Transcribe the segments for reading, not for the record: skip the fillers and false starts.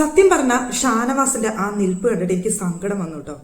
സത്യം പറഞ്ഞ ഷാനവാസിന്റെ ആ നിൽപ്പ് കണ്ടിട്ട് എനിക്ക് സങ്കടം വന്നു കേട്ടോ.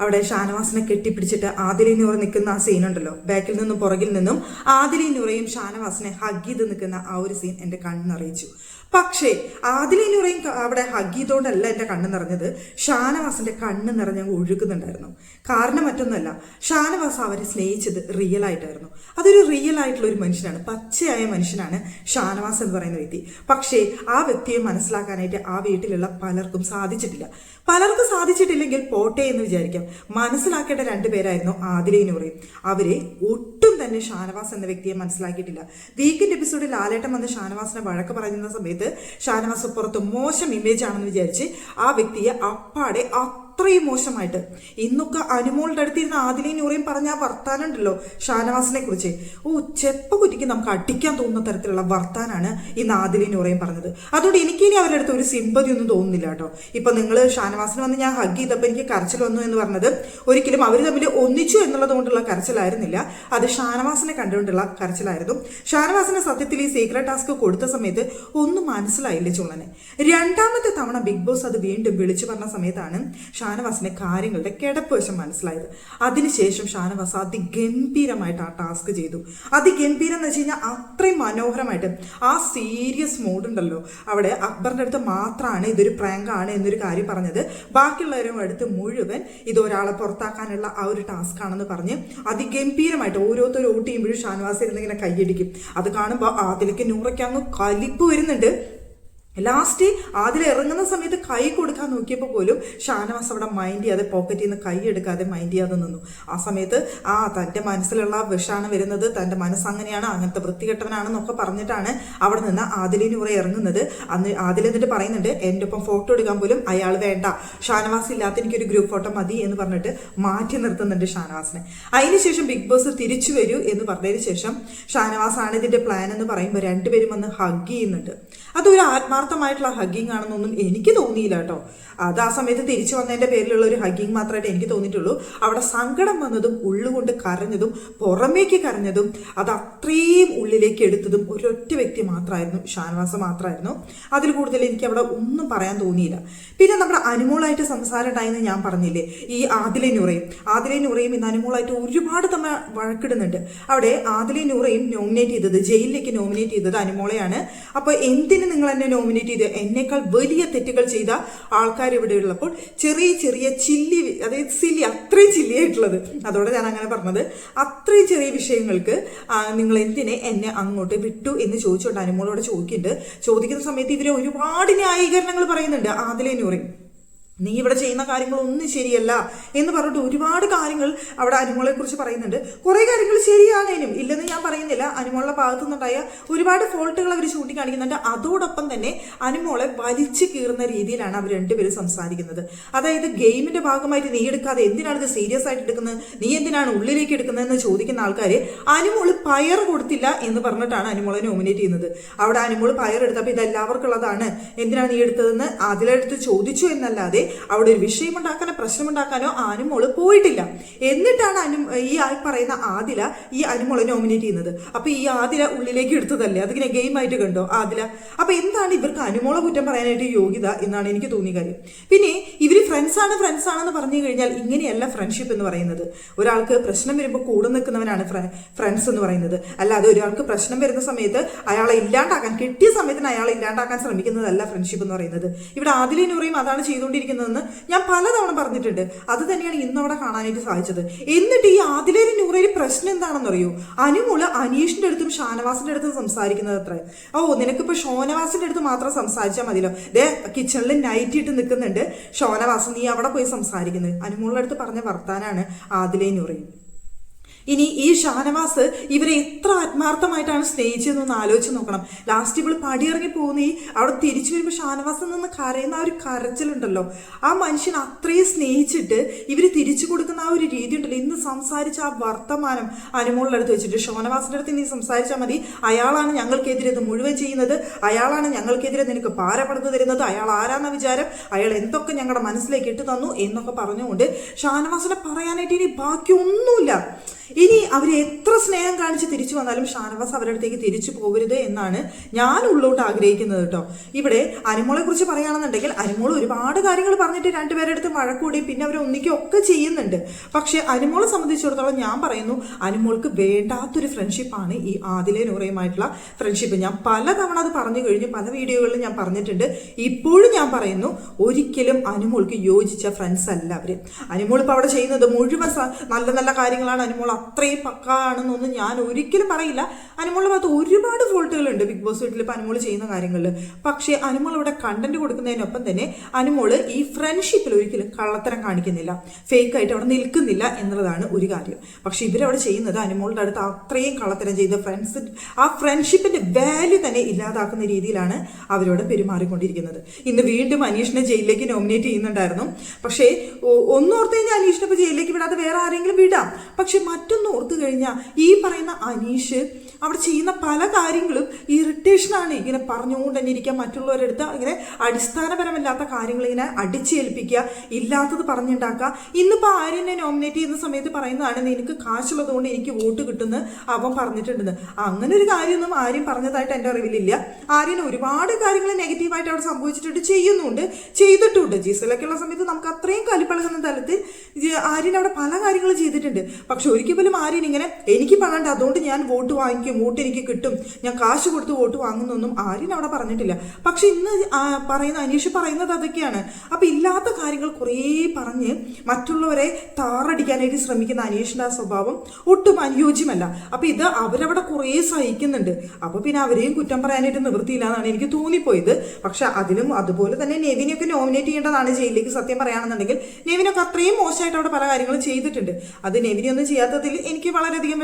അവിടെ ഷാനവാസിനെ കെട്ടിപ്പിടിച്ചിട്ട് ആദിലി നൂറ നിൽക്കുന്ന ആ സീൻ ഉണ്ടല്ലോ, ബാക്കിൽ നിന്നും പുറകിൽ നിന്നും ആദിലി നൂറയും ഷാനവാസിനെ ഹഗ് ചെയ്ത് നിൽക്കുന്ന ആ ഒരു സീൻ എന്റെ കണ്ണറിയിച്ചു. പക്ഷേ ആദിലി നൂറയും അവിടെ ഹഗ് ചെയ്തോണ്ടല്ല എന്റെ കണ്ണ് നിറഞ്ഞത്, ഷാനവാസിന്റെ കണ്ണ് നിറഞ്ഞ ഒഴുകുന്നുണ്ടായിരുന്നു. കാരണം മറ്റൊന്നല്ല, ഷാനവാസ് അവരെ സ്നേഹിച്ചത് റിയൽ ആയിട്ടായിരുന്നു. അതൊരു റിയൽ ആയിട്ടുള്ള ഒരു മനുഷ്യനാണ്, പച്ചയായ മനുഷ്യനാണ് ഷാനവാസ് എന്ന് പറയുന്ന വ്യക്തി. പക്ഷേ ആ വ്യക്തിയെ മനസ്സിലാക്കാനായിട്ട് ആ വീട്ടിലുള്ള പലർക്കും സാധിച്ചിട്ടില്ല. പലർക്കും സാധിച്ചിട്ടില്ലെങ്കിൽ പോട്ടെ എന്ന് വിചാരിക്കാം. മനസ്സിലാക്കേണ്ട രണ്ടുപേരായിരുന്നു ആദിലയും നൂറയും. അവരെ ഒട്ടും തന്നെ ഷാനവാസ് എന്ന വ്യക്തിയെ മനസ്സിലാക്കിയിട്ടില്ല. വീക്കെൻഡ് എപ്പിസോഡിൽ ലാലേട്ടൻ വന്ന് ഷാനവാസിനെ വഴക്ക് പറയുന്ന സമയത്ത് ഷാനവാസ് പുറത്ത് മോശം ഇമേജ് ആണെന്ന് വിചാരിച്ച് ആ വ്യക്തിയെ അപ്പാടെ അത്രയും മോശമായിട്ട് ഇന്നൊക്കെ അനുമോളുടെ അടുത്തിരുന്ന ആദിലയും നൂറയും പറഞ്ഞ ആ വർത്താനം ഉണ്ടല്ലോ ഷാനവാസിനെ കുറിച്ച്, ചെപ്പ കുറ്റിക്ക് നമുക്ക് അടിക്കാൻ തോന്നുന്ന തരത്തിലുള്ള വർത്താനാണ് ഇന്ന് ആദിലയും നൂറയും പറഞ്ഞത്. അതുകൊണ്ട് എനിക്കിനി അവരുടെ അടുത്ത് ഒരു സിമ്പതി ഒന്നും തോന്നുന്നില്ല കേട്ടോ. ഇപ്പൊ നിങ്ങൾ ഷാനവാസിന് വന്ന് ഞാൻ ഹഗ് ചെയ്തപ്പോൾ എനിക്ക് കരച്ചിൽ വന്നു എന്ന് പറഞ്ഞത് ഒരിക്കലും അവർ തമ്മിൽ ഒന്നിച്ചു എന്നുള്ളത് കൊണ്ടുള്ള കരച്ചിലായിരുന്നില്ല, അത് ഷാനവാസിനെ കണ്ടുകൊണ്ടുള്ള കരച്ചിലായിരുന്നു. ഷാനവാസിന് സത്യത്തിൽ ഈ സീക്രട്ട് ടാസ്ക് കൊടുത്ത സമയത്ത് ഒന്നും മനസ്സിലായില്ല ചുള്ളനെ. രണ്ടാമത്തെ തവണ ബിഗ് ബോസ് അത് വീണ്ടും വിളിച്ചു പറഞ്ഞ സമയത്താണ് ഷാനവാസിന്റെ കാര്യങ്ങളുടെ കിടപ്പ് വശം മനസ്സിലായത്. അതിനുശേഷം ഷാനവാസ് അതിഗംഭീരമായിട്ട് ആ ടാസ്ക് ചെയ്തു. അതിഗംഭീരം എന്ന് വെച്ച് കഴിഞ്ഞാൽ അത്രയും മനോഹരമായിട്ട് ആ സീരിയസ് മോഡ് ഉണ്ടല്ലോ, അവിടെ അക്ബറിന്റെ അടുത്ത് മാത്രമാണ് ഇതൊരു പ്രാങ്ക് ആണ് എന്നൊരു കാര്യം പറഞ്ഞത്, ബാക്കിയുള്ളവരും അടുത്ത് മുഴുവൻ ഇത് ഒരാളെ പുറത്താക്കാനുള്ള ആ ഒരു ടാസ്ക് ആണെന്ന് പറഞ്ഞ് അതിഗംഭീരമായിട്ട് ഓരോരുത്തരും വോട്ട് ചെയ്യുമ്പോഴും ഷാനവാസ് ഇരുന്നിങ്ങനെ കൈയടിക്കും. അത് കാണുമ്പോൾ അതിലേക്ക് നൂറയ്ക്ക് അങ്ങ് കലിപ്പ് വരുന്നുണ്ട്. ലാസ്റ്റ് അതിൽ ഇറങ്ങുന്ന സമയത്ത് കൈ കൊടുക്കാൻ നോക്കിയപ്പോൾ പോലും ഷാനവാസ് അവിടെ മൈൻഡ് ചെയ്യാതെ പോക്കറ്റിൽ നിന്ന് കൈ എടുക്കാതെ മൈൻഡ് ചെയ്യാതെ നിന്നു. ആ സമയത്ത് തൻ്റെ മനസ്സിലുള്ള വിഷാണ് വരുന്നത്, തൻ്റെ മനസ്സ് അങ്ങനെയാണ്, അങ്ങനത്തെ വൃത്തികെട്ടവനാണെന്നൊക്കെ പറഞ്ഞിട്ടാണ് അവിടെ നിന്ന് ആദിലി നൂറ ഇറങ്ങുന്നത്. അന്ന് ആദിൽ എന്നിട്ട് പറയുന്നുണ്ട്, എൻ്റെ ഒപ്പം ഫോട്ടോ എടുക്കാൻ പോലും അയാൾ വേണ്ട, ഷാനവാസ് ഇല്ലാത്ത എനിക്കൊരു ഗ്രൂപ്പ് ഫോട്ടോ മതി എന്ന് പറഞ്ഞിട്ട് മാറ്റി നിർത്തുന്നുണ്ട് ഷാനവാസിനെ. അതിനുശേഷം ബിഗ് ബോസ് തിരിച്ചു വരൂ എന്ന് പറഞ്ഞതിന് ശേഷം ഷാനവാസ് ആണ് ഇതിൻ്റെ പ്ലാൻ എന്ന് പറയുമ്പോൾ രണ്ടുപേരും വന്ന് ഹഗ് ചെയ്യുന്നുണ്ട്. അതൊരു ആത്മാർത്ഥമായിട്ടുള്ള ഹഗ്ഗിങ് ആണെന്നൊന്നും എനിക്ക് തോന്നിയില്ല കേട്ടോ. അത് ആ സമയത്ത് തിരിച്ചു വന്നതിൻ്റെ പേരിലുള്ള ഒരു ഹഗ്ഗിങ് മാത്രമായിട്ട് എനിക്ക് തോന്നിയിട്ടുള്ളൂ. അവിടെ സങ്കടം വന്നതും ഉള്ളുകൊണ്ട് കരഞ്ഞതും പുറമേക്ക് കരഞ്ഞതും അത് അത്രയും ഉള്ളിലേക്ക് എടുത്തതും ഒരൊറ്റ വ്യക്തി മാത്രമായിരുന്നു, ഷാനവാസ് മാത്രമായിരുന്നു. അതിൽ കൂടുതൽ എനിക്ക് അവിടെ ഒന്നും പറയാൻ തോന്നിയില്ല. പിന്നെ നമ്മുടെ അനുമോളായിട്ട് സംസാരം ഉണ്ടായെന്ന് ഞാൻ പറഞ്ഞില്ലേ, ഈ ആദിലയും നൂറയും ഇന്ന് അനുമോളായിട്ട് ഒരുപാട് തമ്മിൽ വഴക്കിടുന്നുണ്ട്. അവിടെ ആദിലയും നൂറയും നോമിനേറ്റ് ചെയ്തത്, ജയിലിലേക്ക് നോമിനേറ്റ് ചെയ്തത് അനുമോളെയാണ്. അപ്പോൾ എന്തിന് നിങ്ങൾ എന്നെ നോമിനേറ്റ് ചെയ്ത്, എന്നേക്കാൾ വലിയ തെറ്റുകൾ ചെയ്ത ആൾക്കാർ ഇവിടെ ഉള്ളപ്പോൾ ചെറിയ ചെറിയ ചില്ലി, അതായത് സില്ലി, അത്രയും ചില്ലി ആയിട്ടുള്ളത്, അതോടെ ഞാൻ അങ്ങനെ പറഞ്ഞത്, അത്രയും ചെറിയ വിഷയങ്ങൾക്ക് നിങ്ങൾ എന്തിനെ എന്നെ അങ്ങോട്ട് വിട്ടു എന്ന് ചോദിച്ചുകൊണ്ട് അനുമോളോട് ചോദിക്കുന്ന സമയത്ത് ഇവരെ ഒരുപാട് ന്യായീകരണങ്ങൾ പറയുന്നുണ്ട് ആദിലയും നൂറയും. നീ ഇവിടെ ചെയ്യുന്ന കാര്യങ്ങളൊന്നും ശരിയല്ല എന്ന് പറഞ്ഞിട്ട് ഒരുപാട് കാര്യങ്ങൾ അവിടെ അനുമോളെ കുറിച്ച് പറയുന്നുണ്ട്. കുറേ കാര്യങ്ങൾ ശരിയാണേനും ഇല്ലെന്ന് ഞാൻ പറയുന്നില്ല, അനുമോളുടെ ഭാഗത്തു നിന്നുണ്ടായ ഒരുപാട് ഫോൾട്ടുകൾ അവർ ചൂണ്ടിക്കാണിക്കുന്നുണ്ട്. അതോടൊപ്പം തന്നെ അനുമോളെ വലിച്ചു കീറുന്ന രീതിയിലാണ് അവർ രണ്ടുപേരും സംസാരിക്കുന്നത്. അതായത് ഗെയിമിന്റെ ഭാഗമായിട്ട് നീ എടുക്കാതെ എന്തിനാണ് ഇത് സീരിയസ് ആയിട്ട് എടുക്കുന്നത്, നീ എന്തിനാണ് ഉള്ളിലേക്ക് എടുക്കുന്നതെന്ന് ചോദിക്കുന്ന ആൾക്കാർ അനുമോള് പയർ കൊടുത്തില്ല എന്ന് പറഞ്ഞിട്ടാണ് അനുമോളെ നോമിനേറ്റ് ചെയ്യുന്നത്. അവിടെ അനുമോള് പയർ എടുത്തപ്പോൾ ഇത് എല്ലാവർക്കുള്ളതാണ്, എന്തിനാണ് നീ എടുത്തതെന്ന് അതിലെടുത്ത് ചോദിച്ചു എന്നല്ലാതെ അവിടെ ഒരു വിഷയമുണ്ടാക്കാനോ പ്രശ്നമുണ്ടാക്കാനോ അനുമോള് പോയിട്ടില്ല. എന്നിട്ടാണ് ഈ പറയുന്ന ആദില ഈ അനുമോളെ നോമിനേറ്റ് ചെയ്യുന്നത്. അപ്പൊ ഈ ആദില ഉള്ളിലേക്ക് എടുത്തതല്ലേ, അതിങ്ങനെ ഗെയിം ആയിട്ട് കണ്ടോ ആദില? അപ്പൊ എന്താണ് ഇവർക്ക് അനുമോളെ കുറ്റം പറയാനായിട്ട് യോഗ്യത എന്നാണ് എനിക്ക് തോന്നിയ കാര്യം. പിന്നെ ഇവര് ഫ്രണ്ട്സ് ആണെന്ന് പറഞ്ഞു കഴിഞ്ഞാൽ ഇങ്ങനെയല്ല ഫ്രണ്ട്ഷിപ്പ് എന്ന് പറയുന്നത്. ഒരാൾക്ക് പ്രശ്നം വരുമ്പോൾ കൂടെ നിൽക്കുന്നവനാണ് ഫ്രണ്ട്സ് എന്ന് പറയുന്നത്. അല്ലാതെ ഒരാൾക്ക് പ്രശ്നം വരുന്ന സമയത്ത് അയാളെ ഇല്ലാണ്ടാക്കാൻ, കിട്ടിയ സമയത്തിന് അയാളെ ഇല്ലാണ്ടാക്കാൻ ശ്രമിക്കുന്നതല്ല ഫ്രണ്ട്ഷിപ്പ് എന്ന് പറയുന്നത്. ഇവിടെ ആദിലയും നൂറയും അതാണ് ചെയ്തുകൊണ്ടിരിക്കുന്നത് ഞാൻ പലതവണ പറഞ്ഞിട്ടുണ്ട്. അത് തന്നെയാണ് ഇന്നവിടെ കാണാനായിട്ട് സാധിച്ചത്. എന്നിട്ട് ഈ ആദിലയും നൂറയും പ്രശ്നം എന്താണെന്നറിയോ, അനുമോള് അനീഷിന്റെ അടുത്തും ഷാനവാസിന്റെ അടുത്തും സംസാരിക്കുന്നത് അത്ര. നിനക്കിപ്പോ ഷോനവാസിന്റെ അടുത്ത് മാത്രം സംസാരിച്ചാൽ മതിയല്ലോ, കിച്ചണിൽ നൈറ്റ് ഇട്ട് നിൽക്കുന്നുണ്ട് ഷോനവാസ്, നീ അവിടെ പോയി സംസാരിക്കുന്നത്. അനുമോളുടെ അടുത്ത് പറഞ്ഞ വർത്താനാണ് ആദിലയും നൂറയും. ഇനി ഈ ഷാനവാസ് ഇവരെ എത്ര ആത്മാർത്ഥമായിട്ടാണ് സ്നേഹിച്ചതെന്നൊന്ന് ആലോചിച്ച് നോക്കണം. ലാസ്റ്റ് ഇവൾ പടിയിറങ്ങി പോകുന്ന അവിടെ തിരിച്ചു വരുമ്പോൾ ഷാനവാസിൽ നിന്ന് കരയുന്ന ആ ഒരു കരച്ചിലുണ്ടല്ലോ, ആ മനുഷ്യൻ അത്രയും സ്നേഹിച്ചിട്ട് ഇവർ തിരിച്ചു കൊടുക്കുന്ന ആ ഒരു രീതി ഉണ്ടല്ലോ. ഇന്ന് സംസാരിച്ച ആ വർത്തമാനം അനുമോളുടെ അടുത്ത് വെച്ചിട്ട് ഷോനവാസിന്റെ അടുത്ത് നീ സംസാരിച്ചാൽ മതി, അയാളാണ് ഞങ്ങൾക്കെതിരെ ഇത് മുഴുവൻ ചെയ്യുന്നത്, അയാളാണ് ഞങ്ങൾക്കെതിരെ നിനക്ക് പാരപ്പെടുത്തു തരുന്നത്, അയാൾ ആരാന്ന വിചാരം, അയാൾ എന്തൊക്കെ ഞങ്ങളുടെ മനസ്സിലേക്ക് ഇട്ട് തന്നു എന്നൊക്കെ പറഞ്ഞുകൊണ്ട് ഷാനവാസിനെ പറയാനായിട്ട് ഇനി ബാക്കിയൊന്നുമില്ല. ഇനി അവർ എത്ര സ്നേഹം കാണിച്ച് തിരിച്ചു വന്നാലും ഷാനവാസ് അവരുടെ അടുത്തേക്ക് തിരിച്ചു പോകരുത് എന്നാണ് ഞാൻ ഉള്ളോട്ട് ആഗ്രഹിക്കുന്നത് കേട്ടോ. ഇവിടെ അനുമോളെ കുറിച്ച് പറയുകയാണെന്നുണ്ടെങ്കിൽ അനുമോൾ ഒരുപാട് കാര്യങ്ങൾ പറഞ്ഞിട്ട് രണ്ടുപേരുടെ അടുത്ത് വഴക്കൂടി പിന്നെ അവർ ഒന്നിക്കുകയൊക്കെ ചെയ്യുന്നുണ്ട്. പക്ഷെ അനുമോളെ സംബന്ധിച്ചിടത്തോളം ഞാൻ പറയുന്നു, അനുമോൾക്ക് വേണ്ടാത്തൊരു ഫ്രണ്ട്ഷിപ്പാണ് ഈ ആദിലെ നൂറയുമായിട്ടുള്ള ഫ്രണ്ട്ഷിപ്പ്. ഞാൻ പലതവണ അത് പറഞ്ഞു കഴിഞ്ഞു, പല വീഡിയോകളിലും ഞാൻ പറഞ്ഞിട്ടുണ്ട്. ഇപ്പോഴും ഞാൻ പറയുന്നു, ഒരിക്കലും അനുമോൾക്ക് യോജിച്ച ഫ്രണ്ട്സ് അല്ല അവര്. അനുമോൾ ഇപ്പൊ അവിടെ ചെയ്യുന്നത് മുഴുവൻ നല്ല നല്ല കാര്യങ്ങളാണ്. അനുമോൾ അത്രയും പക്കാണെന്നൊന്നും ഞാൻ ഒരിക്കലും പറയില്ല. അനുമോളുടെ ഭാഗത്ത് ഒരുപാട് ഫോൾട്ടുകളുണ്ട് ബിഗ് ബോസ് വീട്ടിൽ ഇപ്പൊ അനുമോൾ ചെയ്യുന്ന കാര്യങ്ങളിൽ. പക്ഷേ അനുമോൾ ഇവിടെ കണ്ടന്റ് കൊടുക്കുന്നതിനൊപ്പം തന്നെ അനുമോള് ഈ ഫ്രണ്ട്ഷിപ്പിൽ ഒരിക്കലും കള്ളത്തരം കാണിക്കുന്നില്ല, ഫേക്ക് ആയിട്ട് അവിടെ നിൽക്കുന്നില്ല എന്നുള്ളതാണ് ഒരു കാര്യം. പക്ഷെ ഇവരവിടെ ചെയ്യുന്നത് അനുമോളുടെ അടുത്ത് അത്രയും കള്ളത്തരം ചെയ്ത ഫ്രണ്ട്സ്, ആ ഫ്രണ്ട്ഷിപ്പിന്റെ വാല്യൂ തന്നെ ഇല്ലാതാക്കുന്ന രീതിയിലാണ് അവരോട് പെരുമാറിക്കൊണ്ടിരിക്കുന്നത്. ഇന്ന് വീണ്ടും അനീഷിനെ ജയിലിലേക്ക് നോമിനേറ്റ് ചെയ്യുന്നുണ്ടായിരുന്നു. പക്ഷേ ഒന്നോർത്ത് കഴിഞ്ഞാൽ അനീഷിനെ ഇപ്പൊ ജയിലിലേക്ക് വിടാതെ വേറെ ആരെങ്കിലും വിടാം. പക്ഷെ മറ്റൊന്ന് ഓർത്തു കഴിഞ്ഞാൽ ഈ പറയുന്ന അനീഷ് അവിടെ ചെയ്യുന്ന പല കാര്യങ്ങളും ഇറിറ്റേഷനാണ്. ഇങ്ങനെ പറഞ്ഞുകൊണ്ട് തന്നെ ഇരിക്കുക, മറ്റുള്ളവരെടുത്ത് ഇങ്ങനെ അടിസ്ഥാനപരമല്ലാത്ത കാര്യങ്ങൾ ഇങ്ങനെ അടിച്ചേൽപ്പിക്കുക, ഇല്ലാത്തത് പറഞ്ഞുണ്ടാക്കുക. ഇന്നിപ്പോൾ ആര്യനെ നോമിനേറ്റ് ചെയ്യുന്ന സമയത്ത് പറയുന്നതാണ്, നിനക്ക് കാശുള്ളത് കൊണ്ട് എനിക്ക് വോട്ട് കിട്ടുമെന്ന് അവൻ പറഞ്ഞിട്ടുണ്ടെന്ന്. അങ്ങനെ ഒരു കാര്യമൊന്നും ആര്യം പറഞ്ഞതായിട്ട് എൻ്റെ അറിവിലില്ല. ആര്യന് ഒരുപാട് കാര്യങ്ങൾ നെഗറ്റീവായിട്ട് അവിടെ സംഭവിച്ചിട്ടുണ്ട്, ചെയ്തിട്ടുണ്ട്. ജീസലൊക്കെയുള്ള സമയത്ത് നമുക്ക് അത്രയും കലിപ്പളകുന്ന തലത്തിൽ ആര്യൻ അവിടെ പല കാര്യങ്ങളും ചെയ്തിട്ടുണ്ട്. പക്ഷെ ഒരിക്കൽ പോലും ആര്യൻ ഇങ്ങനെ എനിക്ക് പറയണ്ട, അതുകൊണ്ട് ഞാൻ വോട്ട് വാങ്ങിക്കും, വോട്ട് എനിക്ക് കിട്ടും, ഞാൻ കാശ് കൊടുത്ത് വോട്ട് വാങ്ങുന്നൊന്നും ആര്യൻ അവിടെ പറഞ്ഞിട്ടില്ല. പക്ഷെ ഇന്ന് പറയുന്ന അനീഷ് പറയുന്നത് അതൊക്കെയാണ്. അപ്പൊ ഇല്ലാത്ത കാര്യങ്ങൾ കുറേ പറഞ്ഞ് മറ്റുള്ളവരെ താറടിക്കാനായിട്ട് ശ്രമിക്കുന്ന അനീഷിന്റെ ആ സ്വഭാവം ഒട്ടും അനുയോജ്യമല്ല. അപ്പൊ ഇത് അവരവിടെ കുറേ സഹിക്കുന്നുണ്ട്. അപ്പൊ പിന്നെ അവരെയും കുറ്റം പറയാനായിട്ട് നിവൃത്തിയില്ല എന്നാണ് എനിക്ക് തോന്നിപ്പോയത്. പക്ഷെ അതിലും അതുപോലെ തന്നെ നെവിനെയൊക്കെ നോമിനേറ്റ് ചെയ്യേണ്ടതാണ് ജയിലിലേക്ക്. സത്യം പറയുകയാണെന്നുണ്ടെങ്കിൽ നെവിനൊക്കെ അത്രയും മോശമായിട്ട് അവിടെ പല കാര്യങ്ങളും ചെയ്തിട്ടുണ്ട്. അത് നെവിനെയൊന്നും ചെയ്യാത്തതിൽ എനിക്ക് വളരെയധികം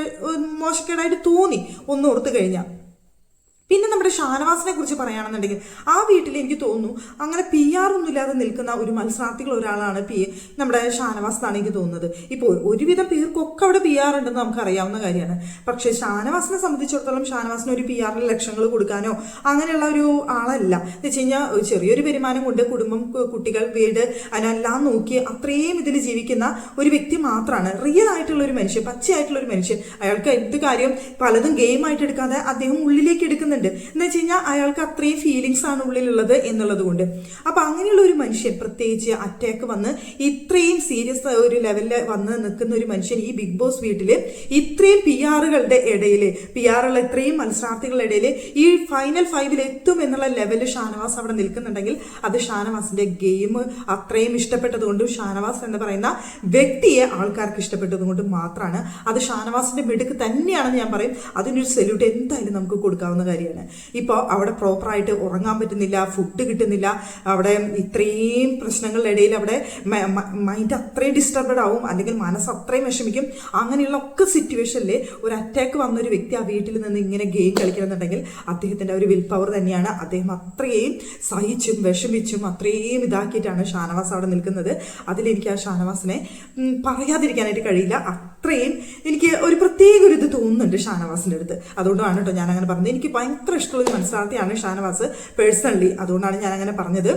മോശക്കേടായിട്ട് തോന്നി ഒന്നോർത്ത് കഴിഞ്ഞാൽ. പിന്നെ നമ്മുടെ ഷാനവാസിനെ കുറിച്ച് പറയുകയാണെന്നുണ്ടെങ്കിൽ ആ വീട്ടിൽ എനിക്ക് തോന്നുന്നു അങ്ങനെ PR ഒന്നും ഇല്ലാതെ നിൽക്കുന്ന ഒരു മത്സരാർത്ഥികൾ ഒരാളാണ് നമ്മുടെ ഷാനവാസ് എന്നാണ് എനിക്ക് തോന്നുന്നത്. ഇപ്പോൾ ഒരുവിധം പേർക്കൊക്കെ അവിടെ PR ഉണ്ടെന്ന് നമുക്ക് അറിയാവുന്ന കാര്യമാണ്. പക്ഷേ ഷാനവാസിനെ സംബന്ധിച്ചിടത്തോളം ഷാനവാസിന് ഒരു PR ലക്ഷങ്ങൾ കൊടുക്കാനോ അങ്ങനെയുള്ള ഒരു ആളല്ല. എന്ന് വെച്ച് കഴിഞ്ഞാൽ ചെറിയൊരു വരുമാനം കൊണ്ട് കുടുംബം, കുട്ടികൾ, വീട് അതിനെല്ലാം നോക്കി അത്രയും ഇതിൽ ജീവിക്കുന്ന ഒരു വ്യക്തി മാത്രമാണ്. റിയൽ ആയിട്ടുള്ള ഒരു മനുഷ്യൻ, പച്ചയായിട്ടുള്ള ഒരു മനുഷ്യൻ. അയാൾക്ക് എന്ത് കാര്യം പലതും ഗെയിമായിട്ട് എടുക്കാതെ അദ്ദേഹം ഉള്ളിലേക്ക് എടുക്കുന്നുണ്ട്. എന്ന് വെച്ച് കഴിഞ്ഞാൽ അയാൾക്ക് അത്രയും ഫീലിങ്സ് ആണ് ഉള്ളിലുള്ളത് എന്നുള്ളത് കൊണ്ട്. അപ്പൊ അങ്ങനെയുള്ള ഒരു മനുഷ്യൻ, പ്രത്യേകിച്ച് അറ്റാക്ക് വന്ന് ഇത്രയും സീരിയസ് ഒരു ലെവലിൽ വന്ന് നിൽക്കുന്ന ഒരു മനുഷ്യൻ ഈ ബിഗ് ബോസ് വീട്ടില് ഇത്രയും PR-കളുടെ ഇടയിൽ, PR-കൾ ഇത്രയും മത്സരാർത്ഥികളുടെ ഇടയിൽ ഈ ഫൈനൽ 5-ൽ എത്തും എന്നുള്ള ലെവലിൽ ഷാനവാസ് അവിടെ നിൽക്കുന്നുണ്ടെങ്കിൽ അത് ഷാനവാസിന്റെ ഗെയിം അത്രയും ഇഷ്ടപ്പെട്ടതുകൊണ്ടും ഷാനവാസ് എന്ന് പറയുന്ന വ്യക്തിയെ ആൾക്കാർക്ക് ഇഷ്ടപ്പെട്ടതുകൊണ്ടും മാത്രമാണ്. അത് ഷാനവാസിന്റെ മിടുക്ക് തന്നെയാണെന്ന് ഞാൻ പറയും. അതിനൊരു സല്യൂട്ട് എന്തായാലും നമുക്ക് കൊടുക്കാവുന്ന കാര്യം. ഇപ്പോൾ അവിടെ പ്രോപ്പറായിട്ട് ഉറങ്ങാൻ പറ്റുന്നില്ല, ഫുഡ് കിട്ടുന്നില്ല, അവിടെ ഇത്രയും പ്രശ്നങ്ങളുടെ ഇടയിൽ അവിടെ മൈൻഡ് അത്രയും ഡിസ്റ്റർബഡ് ആവും, അല്ലെങ്കിൽ മനസ്സ് അത്രയും വിഷമിക്കും. അങ്ങനെയുള്ള ഒക്കെ സിറ്റുവേഷനിൽ ഒരു അറ്റാക്ക് വന്ന ഒരു വ്യക്തി ആ വീട്ടിൽ നിന്ന് ഇങ്ങനെ ഗെയിം കളിക്കണമെന്നുണ്ടെങ്കിൽ അദ്ദേഹത്തിൻ്റെ ഒരു വിൽ പവർ തന്നെയാണ്. അദ്ദേഹം അത്രയും സഹിച്ചും വിഷമിച്ചും അത്രയും ഇതാക്കിയിട്ടാണ് ഷാനവാസ് അവിടെ നിൽക്കുന്നത്. അതിലെനിക്ക് ആ ഷാനവാസിനെ പറയാതിരിക്കാനായിട്ട് കഴിയില്ല. അത്രയും എനിക്ക് ഒരു പ്രത്യേക ഒരു ഇത് തോന്നുന്നുണ്ട് ഷാനവാസിൻ്റെ അടുത്ത്. അതുകൊണ്ടാണ് കേട്ടോ ഞാൻ അങ്ങനെ പറഞ്ഞത്. എനിക്ക് ഭയങ്കര ഇഷ്ടമുള്ള മത്സരാർത്ഥിയാണ് ഷാനവാസ് പേഴ്സണലി. അതുകൊണ്ടാണ് ഞാൻ അങ്ങനെ പറഞ്ഞത്.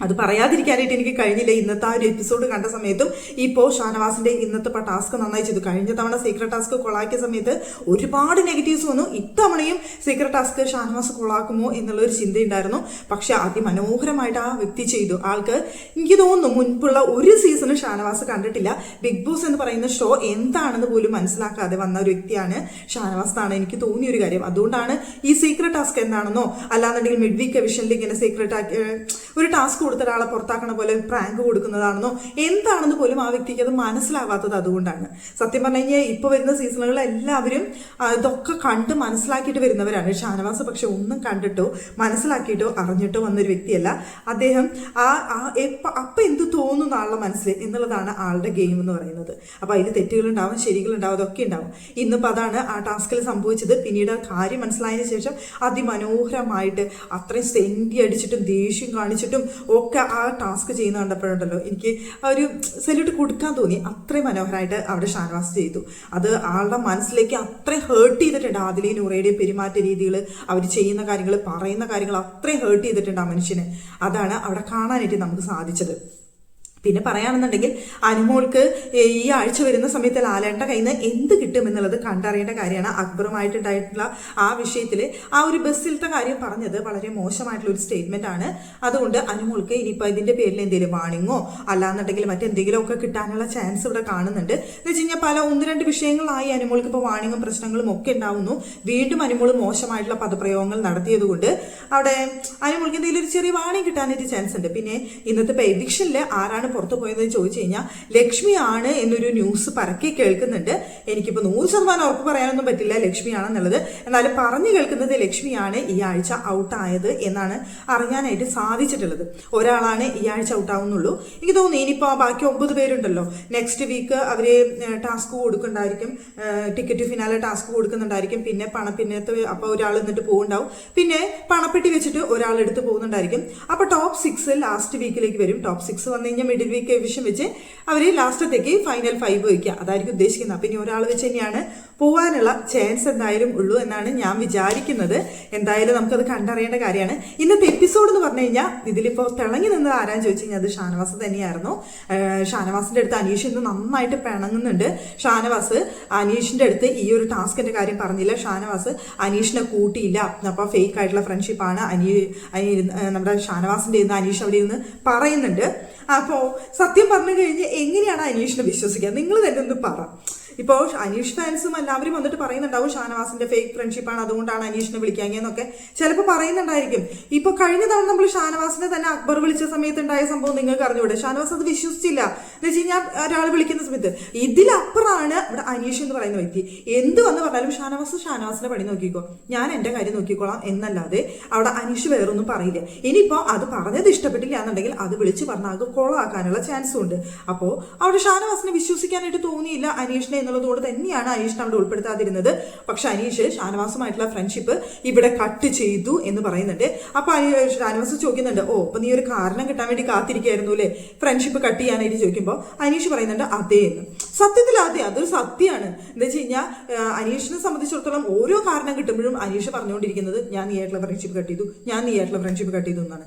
അത് പറയാതിരിക്കാനായിട്ട് എനിക്ക് കഴിഞ്ഞില്ല. ഇന്നത്തെ ആ ഒരു എപ്പിസോഡ് കണ്ട സമയത്തും ഇപ്പോൾ ഷാനവാസിന്റെ ഇന്നത്തെ ടാസ്ക് നന്നായി ചെയ്തു. കഴിഞ്ഞ തവണ സീക്രട്ട് ടാസ്ക് കൊളാക്കിയ സമയത്ത് ഒരുപാട് നെഗറ്റീവ്സ് വന്നു. ഇത്തവണയും സീക്രട്ട് ടാസ്ക് ഷാനവാസ് കൊളാക്കുമോ എന്നുള്ളൊരു ചിന്തയുണ്ടായിരുന്നു. പക്ഷെ അതിമനോഹരമായിട്ട് ആ വ്യക്തി ചെയ്തു. ആൾക്ക് എനിക്ക് തോന്നുന്നു മുൻപുള്ള ഒരു സീസണും ഷാനവാസ് കണ്ടിട്ടില്ല. ബിഗ് ബോസ് എന്ന് പറയുന്ന ഷോ എന്താണെന്ന് പോലും മനസ്സിലാക്കാതെ വന്ന ഒരു വ്യക്തിയാണ് ഷാനവാസ് എന്നാണ് എനിക്ക് തോന്നിയ ഒരു കാര്യം. അതുകൊണ്ടാണ് ഈ സീക്രട്ട് ടാസ്ക് എന്താണെന്നോ അല്ലാന്നുണ്ടെങ്കിൽ മിഡ് വീക്ക് എവിഷനിൽ ഇങ്ങനെ സീക്രട്ട് ഒരു ടാസ്ക് കൊടുത്ത ഒരാളെ പുറത്താക്കണ പോലെ പ്രാങ്ക് കൊടുക്കുന്നതാണെന്നോ എന്താണെന്ന് പോലും ആ വ്യക്തിക്ക് അത് മനസ്സിലാവാത്തത് അതുകൊണ്ടാണ്. സത്യം പറഞ്ഞു കഴിഞ്ഞാൽ ഇപ്പോൾ വരുന്ന സീസണുകളിൽ എല്ലാവരും ഇതൊക്കെ കണ്ട് മനസ്സിലാക്കിയിട്ട് വരുന്നവരാണ്. ഷാനവാസ് പക്ഷെ ഒന്നും കണ്ടിട്ടോ മനസ്സിലാക്കിയിട്ടോ അറിഞ്ഞിട്ടോ വന്നൊരു വ്യക്തിയല്ല. അദ്ദേഹം അപ്പം എന്ത് തോന്നുന്നു ആളുടെ മനസ്സിൽ എന്നുള്ളതാണ് ആളുടെ ഗെയിം എന്ന് പറയുന്നത്. അപ്പോൾ അതിൽ തെറ്റുകളുണ്ടാവും, ശരികളുണ്ടാവും, അതൊക്കെ ഉണ്ടാവും. ഇന്നിപ്പോൾ അതാണ് ആ ടാസ്കിൽ സംഭവിച്ചത്. പിന്നീട് ആ കാര്യം മനസ്സിലായതിനു ശേഷം അതിമനോഹരമായിട്ട് അത്രയും സെൻറ്റി അടിച്ചിട്ടും ദേഷ്യം കാണിച്ചിട്ടും ഒക്കെ ആ ടാസ്ക് ചെയ്യുന്ന കണ്ടപ്പോഴുണ്ടല്ലോ എനിക്ക് ഒരു സല്യൂട്ട് കൊടുക്കാൻ തോന്നി. അത്രയും മനോഹരമായിട്ട് അവിടെ ഷാനവാസ് ചെയ്തു. അത് ആളുടെ മനസ്സിലേക്ക് അത്രയും ഹേർട്ട് ചെയ്തിട്ടുണ്ട്. ആദിലയും നൂറയുടെയും പെരുമാറ്റ രീതികൾ, അവർ ചെയ്യുന്ന കാര്യങ്ങൾ, പറയുന്ന കാര്യങ്ങൾ അത്രയും ഹേർട്ട് ചെയ്തിട്ടുണ്ട് ആ മനുഷ്യന്. അതാണ് അവിടെ കാണാനായിട്ട് നമുക്ക് സാധിച്ചത്. പിന്നെ പറയുകയാണെന്നുണ്ടെങ്കിൽ അനുമോൾക്ക് ഈ ആഴ്ച വരുന്ന സമയത്ത് ലാലേട്ടൻ്റെ കയ്യിൽ നിന്ന് എന്ത് കിട്ടും എന്നുള്ളത് കണ്ടറിയേണ്ട കാര്യമാണ്. അക്ബറുമായിട്ടുണ്ടായിട്ടുള്ള ആ വിഷയത്തിൽ ആ ഒരു ബസ്സിലത്തെ കാര്യം പറഞ്ഞത് വളരെ മോശമായിട്ടുള്ള ഒരു സ്റ്റേറ്റ്മെന്റ് ആണ്. അതുകൊണ്ട് അനുമോൾക്ക് ഇനിയിപ്പോൾ ഇതിന്റെ പേരിൽ എന്തെങ്കിലും വാണിങ്ങോ അല്ലാന്നുണ്ടെങ്കിൽ മറ്റെന്തെങ്കിലും ഒക്കെ കിട്ടാനുള്ള ചാൻസ് ഇവിടെ കാണുന്നുണ്ട്. എന്ന് വെച്ച് കഴിഞ്ഞാൽ പല 1-2 വിഷയങ്ങളായി അനുമോൾക്ക് ഇപ്പോൾ വാണിങ്ങും പ്രശ്നങ്ങളും ഒക്കെ ഉണ്ടാവുന്നു. വീണ്ടും അനുമോൾ മോശമായിട്ടുള്ള പദപ്രയോഗങ്ങൾ നടത്തിയത് കൊണ്ട് അവിടെ അനുമോൾക്ക് എന്തെങ്കിലും ഒരു ചെറിയ വാണിംഗ് കിട്ടാനായിട്ട് ചാൻസ് ഉണ്ട്. പിന്നെ ഇന്നത്തെ എവിക്ഷനിൽ ആരാണ് പുറത്തു പോയതെന്ന് ചോദിച്ചു കഴിഞ്ഞാൽ ലക്ഷ്മിയാണ് എന്നൊരു ന്യൂസ് പരക്കെ കേൾക്കുന്നുണ്ട്. എനിക്കിപ്പോൾ 100% ഉറപ്പ് പറയാനൊന്നും പറ്റില്ല ലക്ഷ്മിയാണെന്നുള്ളത്. എന്നാലും പറഞ്ഞു കേൾക്കുന്നത് ലക്ഷ്മിയാണ് ഈ ആഴ്ച ഔട്ടായത് എന്നാണ് അറിയാനായിട്ട് സാധിച്ചിട്ടുള്ളത്. ഒരാളാണ് ഈ ആഴ്ച ഔട്ടാവുന്നുള്ളൂ. എനിക്ക് തോന്നുന്നു ഇനിയിപ്പോൾ ബാക്കി 9 പേരുണ്ടല്ലോ, നെക്സ്റ്റ് വീക്ക് അവര് ടാസ്ക് കൊടുക്കുന്നുണ്ടായിരിക്കും, ടിക്കറ്റ് ഫിനാലെ ടാസ്ക് കൊടുക്കുന്നുണ്ടായിരിക്കും. പിന്നെ പിന്നത്തെ അപ്പോൾ ഒരാൾ എന്നിട്ട് പോകുന്നുണ്ടാവും. പിന്നെ പണപ്പെട്ടി വെച്ചിട്ട് ഒരാൾ എടുത്ത് പോകുന്നുണ്ടായിരിക്കും. അപ്പോൾ ടോപ്പ് 6 ലാസ്റ്റ് വീക്കിലേക്ക് വരും. ടോപ്പ് 6 വന്നു കഴിഞ്ഞാൽ മിഡിൽ വീക്ക് എവിഷൻ വെച്ച് അവർ ലാസ്റ്റത്തേക്ക് ഫൈനൽ 5 വയ്ക്കുക, അതായിരിക്കും ഉദ്ദേശിക്കുന്നത്. അപ്പം ഇനി ഒരാൾ വെച്ച് തന്നെയാണ് പോകാനുള്ള ചാൻസ് എന്തായാലും ഉള്ളൂ എന്നാണ് ഞാൻ വിചാരിക്കുന്നത്. എന്തായാലും നമുക്കത് കണ്ടറിയേണ്ട കാര്യമാണ്. ഇന്നത്തെ എപ്പിസോഡ് എന്ന് പറഞ്ഞു കഴിഞ്ഞാൽ ഇതിലിപ്പോൾ തിളങ്ങി നിന്നത് ആരാന്ന് ചോദിച്ചു കഴിഞ്ഞാൽ അത് ഷാനവാസ് തന്നെയായിരുന്നു. ഷാനവാസിന്റെ അടുത്ത് അനീഷ് ഇന്ന് നന്നായിട്ട് പിണങ്ങുന്നുണ്ട്. ഷാനവാസ് അനീഷിന്റെ അടുത്ത് ഈ ഒരു ടാസ്കിന്റെ കാര്യം പറഞ്ഞില്ല. ഷാനവാസ് അനീഷിനെ കൂട്ടിയില്ല, അപ്പോൾ ഫേക്ക് ആയിട്ടുള്ള ഫ്രണ്ട്ഷിപ്പാണ് നമ്മുടെ ഷാനവാസിന്റെ ഇന്ന് അനീഷ് അവിടെ നിന്ന് പറയുന്നുണ്ട്. അപ്പോൾ സത്യം പറഞ്ഞു കഴിഞ്ഞാൽ എങ്ങനെയാണ് അനീഷിനെ വിശ്വസിക്കുക? നിങ്ങൾ തന്നെ ഒന്ന് പറ. ഇപ്പോൾ അനീഷ് ഫാൻസും എല്ലാവരും വന്നിട്ട് പറയുന്നുണ്ടാവും ഷാനവാസിന്റെ ഫേക്ക് ഫ്രണ്ട്ഷിപ്പാണ്, അതുകൊണ്ടാണ് അനീഷിനെ വിളിക്കാമെന്നൊക്കെ ചിലപ്പോൾ പറയുന്നുണ്ടായിരിക്കും. ഇപ്പോൾ കഴിഞ്ഞ തവണ നമ്മൾ ഷാനവാസിനെ തന്നെ അക്ബർ വിളിച്ച സമയത്ത് ഉണ്ടായ സംഭവം നിങ്ങൾക്ക് അറിഞ്ഞൂടെ? ഷാനവാസ് അത് വിശ്വസിച്ചില്ല. എന്ന് വെച്ച് കഴിഞ്ഞാൽ ഒരാൾ വിളിക്കുന്ന സമയത്ത് ഇതിലപ്പുറമാണ് ഇവിടെ അനീഷ് എന്ന് പറയുന്ന വ്യക്തി. എന്ത് വന്ന് പറഞ്ഞാലും ഷാനവാസിന്റെ പണി നോക്കിക്കോ, ഞാൻ എന്റെ കാര്യം നോക്കിക്കോളാം എന്നല്ലാതെ അവിടെ അനീഷ് വേറൊന്നും പറയില്ല. ഇനിയിപ്പോൾ അത് പറഞ്ഞത് ഇഷ്ടപ്പെട്ടില്ല എന്നുണ്ടെങ്കിൽ അത് വിളിച്ച് പറഞ്ഞാൽ അത് കൊളാക്കാനുള്ള ചാൻസും ഉണ്ട്. അപ്പോൾ അവിടെ ഷാനവാസിനെ വിശ്വസിക്കാനായിട്ട് തോന്നിയില്ല അനീഷിനെ എന്നുള്ളതുകൊണ്ട് തന്നെയാണ് അനീഷിനെ അവിടെ ഉൾപ്പെടുത്താതിരുന്നത്. പക്ഷെ അനീഷ് ഷാനവാസുമായിട്ടുള്ള ഫ്രണ്ട്ഷിപ്പ് ഇവിടെ കട്ട് ചെയ്തു എന്ന് പറയുന്നുണ്ട്. അപ്പൊ ഷാനവാസ് ചോദിക്കുന്നുണ്ട്, ഓ അപ്പൊ നീ ഒരു കാരണം കിട്ടാൻ വേണ്ടി കാത്തിരിക്കായിരുന്നു അല്ലേ ഫ്രണ്ട്ഷിപ്പ് കട്ട് ചെയ്യാനായിട്ട് ചോദിക്കുമ്പോൾ അനീഷ് പറയുന്നുണ്ട് അതേ എന്ന്. സത്യത്തിൽ അതെ, അതൊരു സത്യമാണ്. എന്താ വെച്ച് കഴിഞ്ഞാൽ അനീഷിനെ സംബന്ധിച്ചിടത്തോളം ഓരോ കാരണം കിട്ടുമ്പോഴും അനീഷ് പറഞ്ഞുകൊണ്ടിരിക്കുന്നത് ഞാൻ നീയായിട്ടുള്ള ഫ്രണ്ട്ഷിപ്പ് കട്ട് ചെയ്തു, ഞാൻ നീയായിട്ടുള്ള ഫ്രണ്ട്ഷിപ്പ് കട്ട് ചെയ്തു എന്നാണ്.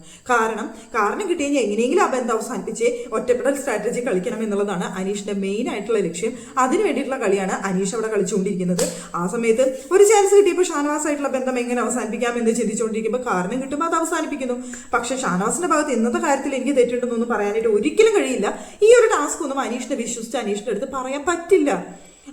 കാരണം കിട്ടി കഴിഞ്ഞാൽ എങ്ങനെയെങ്കിലും ആ ബന്ധം അവസാനിപ്പിച്ച് ഒറ്റപ്പെടൽ സ്ട്രാറ്റജി കളിക്കണം എന്നുള്ളതാണ് അനീഷിന്റെ മെയിൻ ആയിട്ടുള്ള ലക്ഷ്യം. അതിന് വേണ്ടിയിട്ടുള്ള കളിയാണ് അനീഷ് അവിടെ കളിച്ചുകൊണ്ടിരിക്കുന്നത്. ആ സമയത്ത് ഒരു ചാൻസ് കിട്ടിയപ്പോൾ ഷാനവാസായിട്ടുള്ള ബന്ധം എങ്ങനെ അവസാനിപ്പിക്കാം എന്ന് ചിന്തിച്ചുകൊണ്ടിരിക്കുമ്പോൾ കാരണം കിട്ടുമ്പോൾ അത് അവസാനിപ്പിക്കുന്നു. പക്ഷെ ഷാനവാസിന്റെ ഭാഗത്ത് ഇന്നത്തെ കാര്യത്തിൽ എനിക്ക് തെറ്റുണ്ടെന്നൊന്നും പറയാനായിട്ട് ഒരിക്കലും കഴിയില്ല. ഈ ഒരു ടാസ്ക് ഒന്നും അനീഷിനെ വിശ്വസിച്ച് അനീഷിന്റെ അടുത്ത് പറയാൻ പറ്റില്ല.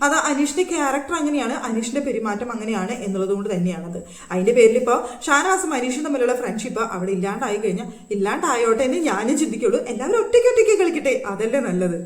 അത് അനീഷിന്റെ ക്യാരക്ടർ അങ്ങനെയാണ്, അനീഷിന്റെ പെരുമാറ്റം അങ്ങനെയാണ് എന്നുള്ളത് കൊണ്ട് തന്നെയാണത്. അതിന്റെ പേരിൽ ഇപ്പോൾ ഷാനവാസും അനീഷും തമ്മിലുള്ള ഫ്രണ്ട്ഷിപ്പ് അവിടെ ഇല്ലാണ്ടായി കഴിഞ്ഞാൽ ഇല്ലാണ്ടായോട്ടെ എന്ന് ഞാനും ചിന്തിക്കുള്ളൂ. എല്ലാവരും ഒറ്റയ്ക്ക് കളിക്കട്ടെ, അതല്ലേ നല്ലത്.